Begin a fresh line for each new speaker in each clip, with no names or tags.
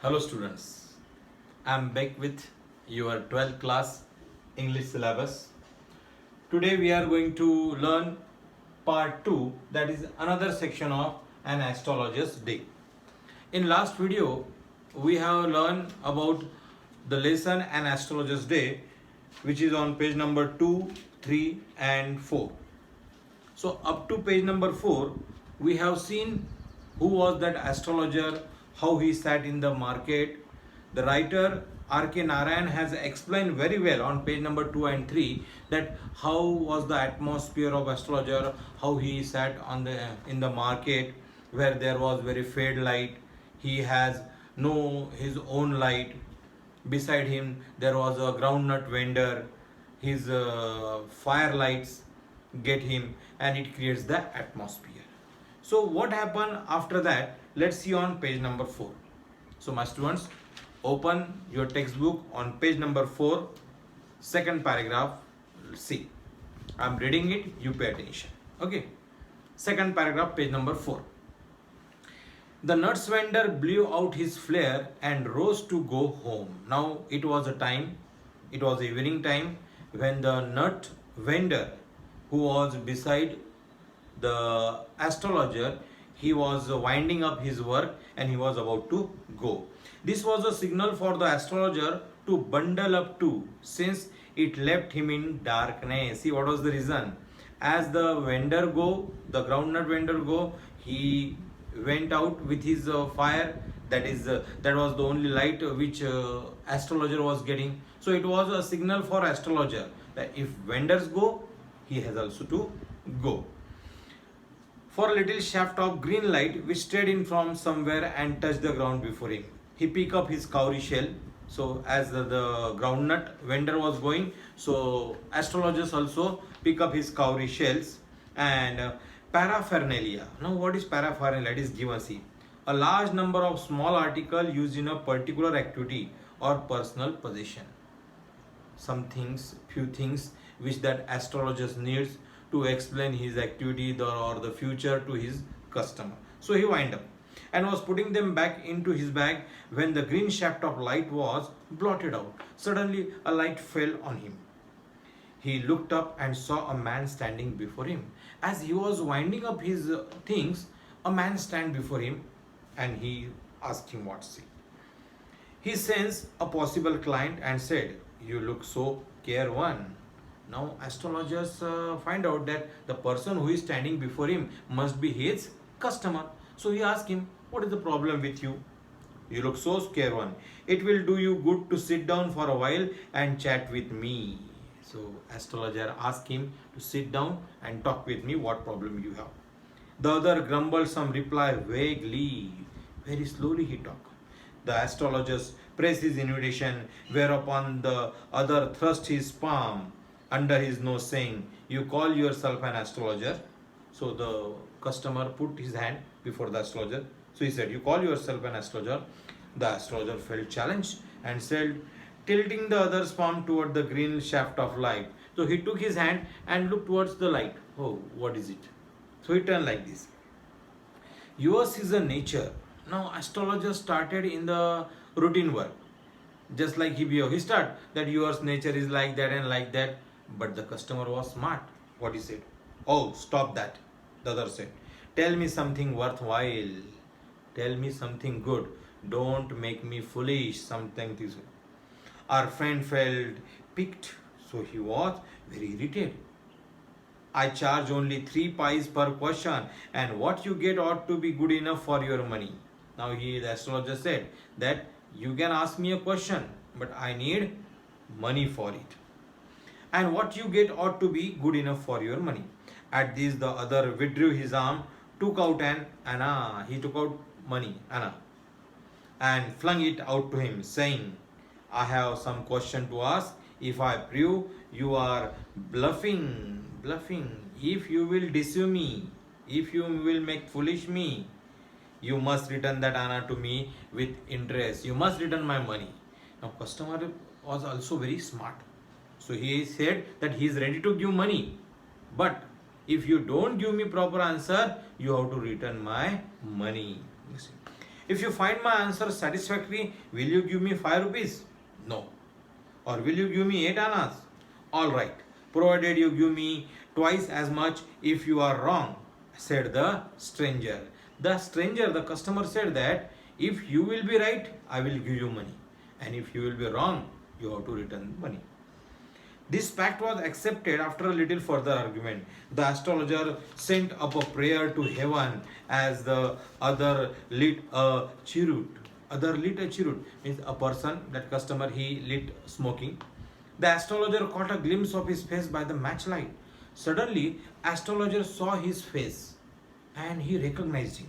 Hello students, I am back with your 12th class English syllabus. Today we are going to learn part 2, that is another section of an astrologer's day. In last video we have learned about the lesson an astrologer's day, which is on page number 2, 3 and 4. So up to page number 4 we have seen who was that astrologer, how he sat in the market. The writer R.K. Narayan has explained very well on page number 2 and 3 that how was the atmosphere of astrologer, how he sat on in the market where there was very fade light. He has no his own light. Beside him there was a groundnut vendor. His firelights get him and it creates the atmosphere. So what happened after that? Let's see on page number 4. So my students, open your textbook on page number 4, second paragraph. See, I'm reading it, you pay attention. Okay, second paragraph, page number 4. The nuts vendor blew out his flare and rose to go home. Now it was evening time, when the nut vendor who was beside the astrologer, he was winding up his work and he was about to go. This was a signal for the astrologer to bundle up too, since it left him in darkness. See, what was the reason? As the vendor go, the groundnut vendor go, he went out with his fire. That was the only light which astrologer was getting. So it was a signal for astrologer that if vendors go, he has also to go. For a little shaft of green light which stayed in from somewhere and touched the ground before him. He picked up his cowrie shell. So as the groundnut vendor was going, so astrologers also pick up his cowrie shells and paraphernalia. Now what is paraphernalia? It is given, see, a large number of small articles used in a particular activity or personal possession. Some things, few things which that astrologers needs to explain his activity or the future to his customer. So he wind up and was putting them back into his bag when the green shaft of light was blotted out. Suddenly a light fell on him. He looked up and saw a man standing before him. As he was winding up his things, a man stand before him and he asked him what's it. He sensed a possible client and said, "You look so careworn." Now astrologers find out that the person who is standing before him must be his customer. So he asked him, "What is the problem with you? You look so careworn. It will do you good to sit down for a while and chat with me." So astrologer asked him to sit down and talk with me. What problem you have? The other grumbled some reply vaguely. Very slowly he talked. The astrologer pressed his invitation, whereupon the other thrust his palm under his nose, saying, "You call yourself an astrologer?" So the customer put his hand before the astrologer. So he said, "You call yourself an astrologer?" The astrologer felt challenged and said, tilting the other's palm toward the green shaft of light. So he took his hand and looked towards the light. Oh, what is it? So he turned like this. Yours is a nature. Now astrologer started in the routine work. Just like he start that yours nature is like that and like that. But the customer was smart. What he said? "Oh, stop that." The other said, "Tell me something worthwhile. Tell me something good. Don't make me foolish." Something this way. Our friend felt piqued, so he was very irritated. "I charge only 3 pies per question, and what you get ought to be good enough for your money." Now the astrologer said that you can ask me a question, but I need money for it. And what you get ought to be good enough for your money. At this the other withdrew his arm, took out an anna. He took out money, anna, and flung it out to him, saying, "I have some question to ask. If I prove you are bluffing, if you will deceive me, if you will make foolish me, you must return that anna to me with interest. You must return my money." Now customer was also very smart. So he said that he is ready to give money, but if you don't give me proper answer, you have to return my money. If you find my answer satisfactory, will you give me 5 rupees? No. Or will you give me 8 annas? Alright, provided you give me twice as much if you are wrong, said the stranger. The stranger, the customer said that if you will be right, I will give you money. And if you will be wrong, you have to return the money. This pact was accepted after a little further argument. The astrologer sent up a prayer to heaven as the other lit a cheroot. Other lit a cheroot means a person, that customer, he lit smoking. The astrologer caught a glimpse of his face by the matchlight. Suddenly, astrologer saw his face and he recognized him.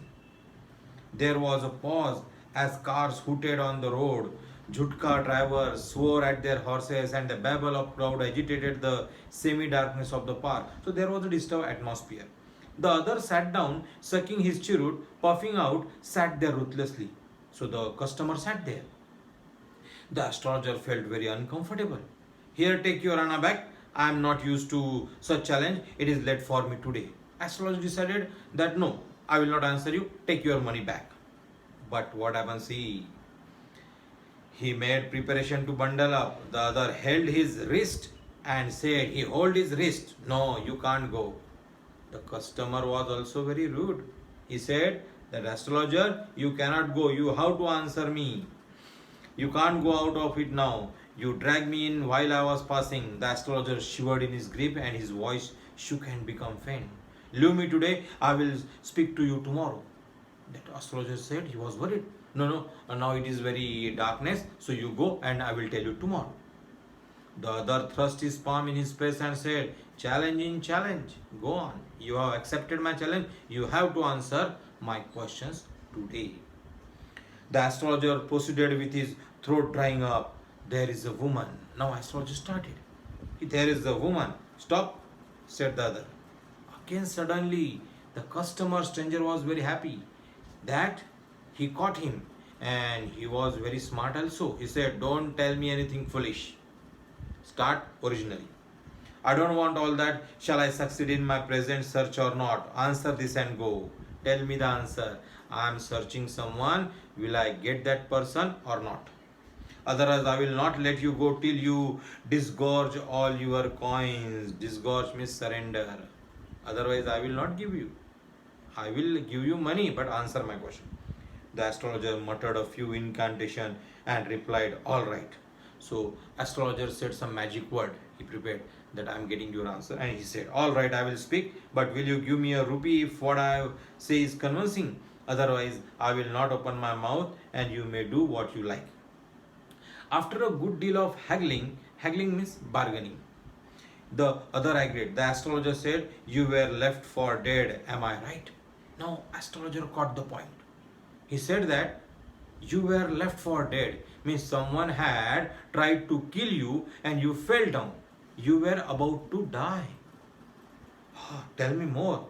There was a pause as cars hooted on the road. Jhutka drivers swore at their horses and the babble of crowd agitated the semi-darkness of the park. So there was a disturbed atmosphere. The other sat down, sucking his cheroot, puffing out, sat there ruthlessly. So the customer sat there. The astrologer felt very uncomfortable. Here, take your Anna back. I am not used to such challenge. It is late for me today. Astrologer decided that no, I will not answer you. Take your money back. But what happens? He made preparation to bundle up. The other held his wrist and said, he hold his wrist. No, you can't go. The customer was also very rude. He said, that astrologer, you cannot go. You have to answer me. You can't go out of it now. You dragged me in while I was passing. The astrologer shivered in his grip and his voice shook and became faint. Leave me today. I will speak to you tomorrow. That astrologer said, he was worried. No, now it is very darkness, so you go and I will tell you tomorrow. The other thrust his palm in his face and said, challenge in challenge, go on. You have accepted my challenge, you have to answer my questions today. The astrologer proceeded with his throat drying up. There is a woman. Now astrologer started. There is a woman. Stop, said the other. Again suddenly, the customer stranger was very happy that he caught him, and he was very smart also. He said, don't tell me anything foolish. Start originally. I don't want all that. Shall I succeed in my present search or not? Answer this and go. Tell me the answer. I am searching someone. Will I get that person or not? Otherwise, I will not let you go till you disgorge all your coins. Disgorge means surrender. Otherwise, I will not give you. I will give you money, but answer my question. The astrologer muttered a few incantation and replied, all right. So astrologer said some magic word. He prepared that I am getting your answer. And he said, all right, I will speak, but will you give me a rupee if what I say is convincing? Otherwise, I will not open my mouth and you may do what you like. After a good deal of haggling means bargaining, the other agreed. The astrologer said, you were left for dead, am I right? Now astrologer caught the point. He said that you were left for dead means someone had tried to kill you and you fell down. You were about to die. Tell me more.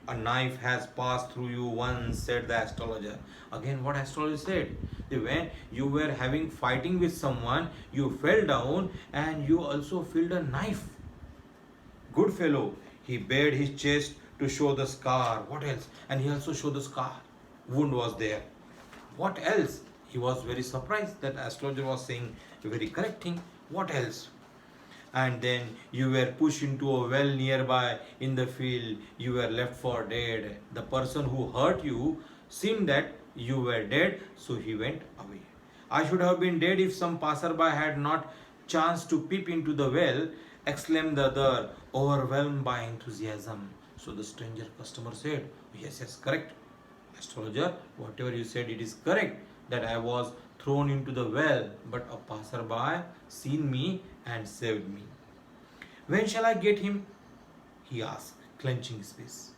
A knife has passed through you once, said the astrologer. Again, what astrologer said? When you were having fighting with someone, you fell down and you also felt a knife. Good fellow. He bared his chest to show the scar. What else? And he also showed the scar. Wound was there. What else? He was very surprised that astrologer was saying a very correct thing. What else? And then you were pushed into a well nearby in the field. You were left for dead. The person who hurt you seemed that you were dead, so he went away. I should have been dead if some passerby had not chanced to peep into the well, exclaimed the other, overwhelmed by enthusiasm. So the stranger customer said, yes, correct. Astrologer, whatever you said, it is correct that I was thrown into the well, but a passerby seen me and saved me. When shall I get him? He asked, clenching his fist.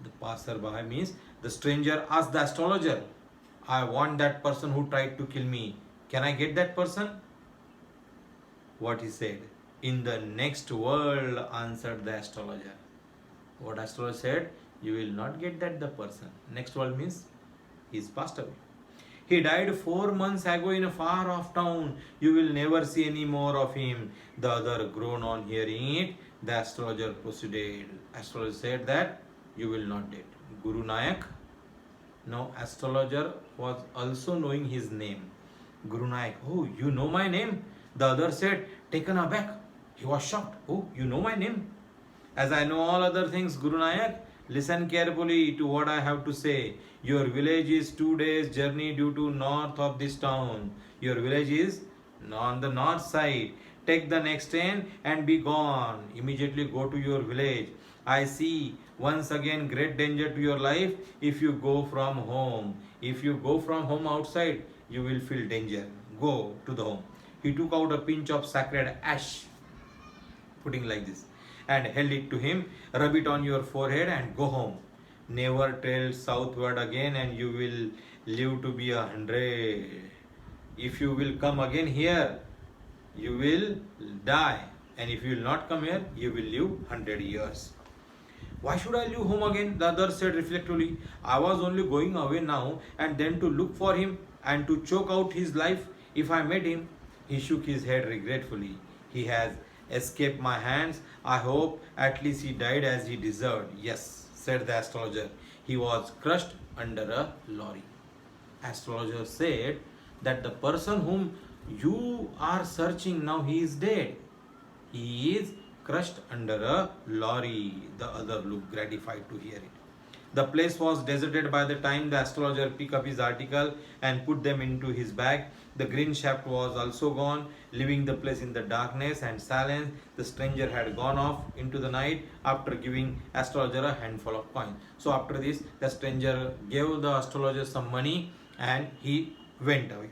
The passerby means the stranger asked the astrologer, I want that person who tried to kill me. Can I get that person? What he said? In the next world, answered the astrologer. What astrologer said? You will not get that the person. Next world means he is passed away. He died 4 months ago in a far off town. You will never see any more of him. The other groaned on hearing it. The astrologer proceeded. Astrologer said that you will not get. Guru Nayak. Now astrologer was also knowing his name. Guru Nayak, oh, you know my name? The other said, taken aback. He was shocked. Oh, you know my name? As I know all other things, Guru Nayak, listen carefully to what I have to say. Your village is 2 days journey due to north of this town. Your village is on the north side. Take the next train and be gone. Immediately go to your village. I see once again great danger to your life if you go from home. If you go from home outside, you will feel danger. Go to the home. He took out a pinch of sacred ash, putting like this, and held it to him. Rub it on your forehead and go home. Never trail southward again, and you will live to be 100. If you will come again here, you will die, and if you will not come here, you will live 100 years. Why should I leave home again? The other said reflectively. I was only going away now and then to look for him and to choke out his life if I met him. He shook his head regretfully. He has escaped my hands. I hope at least he died as he deserved. Yes, said the astrologer. He was crushed under a lorry. Astrologer said that the person whom you are searching now, he is dead. He is crushed under a lorry. The other looked gratified to hear it. The place was deserted by the time the astrologer picked up his article and put them into his bag. The green shaft was also gone, leaving the place in the darkness and silence. The stranger had gone off into the night after giving astrologer a handful of coins. So after this, the stranger gave the astrologer some money and he went away.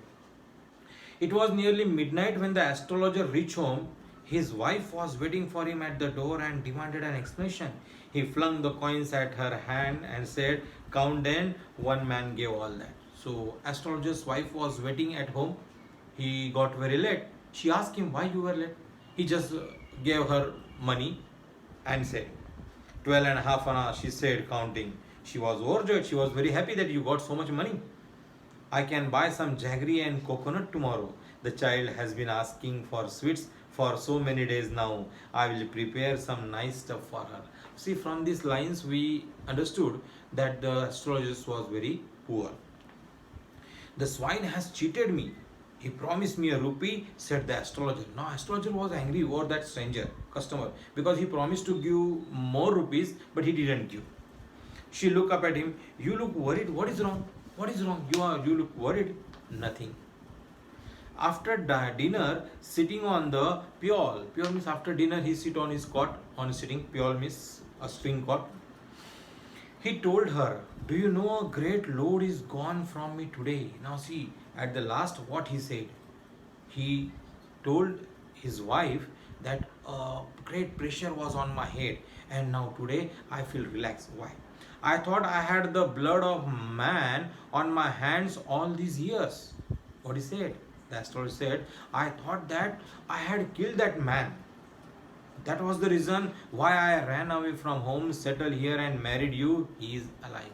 It was nearly midnight when the astrologer reached home. His wife was waiting for him at the door and demanded an explanation. He flung the coins at her hand and said, count then, one man gave all that. So astrologer's wife was waiting at home. He got very late. She asked him why you were late. He just gave her money and said, 12 and a half an hour, she said, counting. She was overjoyed. She was very happy that you got so much money. I can buy some jaggery and coconut tomorrow. The child has been asking for sweets for so many days now. I will prepare some nice stuff for her. See, from these lines we understood that the astrologer was very poor. The swine has cheated me. He promised me a rupee, said the astrologer. Now astrologer was angry over that stranger, customer, because he promised to give more rupees, but he didn't give. She looked up at him. You look worried. What is wrong? What is wrong? You look worried. Nothing. After dinner, sitting on the piol means after dinner he sit on his cot, on sitting. Piol means a string cot. He told her, do you know a great load is gone from me today? Now see, at the last what he said, he told his wife that great pressure was on my head and now today I feel relaxed. Why? I thought I had the blood of man on my hands all these years. What he said? The astrologer said, I thought that I had killed that man. That was the reason why I ran away from home, settled here and married you. He is alive.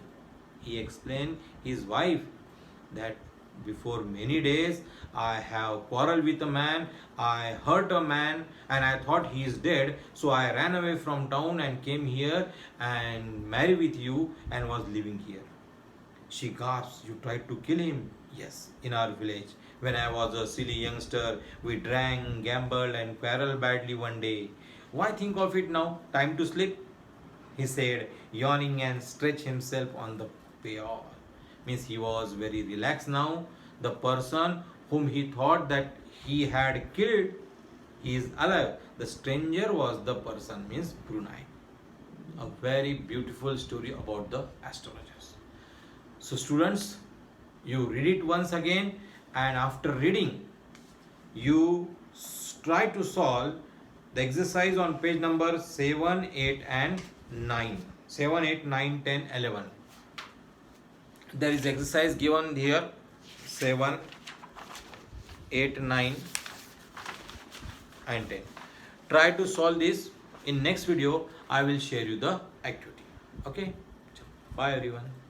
He explained his wife that before many days I have quarreled with a man, I hurt a man and I thought he is dead. So I ran away from town and came here and married with you and was living here. She gasped, you tried to kill him? Yes, in our village. When I was a silly youngster, we drank, gambled and quarreled badly one day. Why think of it now? Time to sleep? He said, yawning and stretched himself on the pail. Means he was very relaxed now. The person whom he thought that he had killed, he is alive. The stranger was the person, means Brunei. A very beautiful story about the astrologers. So students, you read it once again and after reading, you try to solve the exercise on page number 7, 8 and 9. 7, 8, 9, 10, 11. There is exercise given here 7, 8, 9 and 10. Try to solve this. In next video, I will share you the activity. Okay. Bye everyone.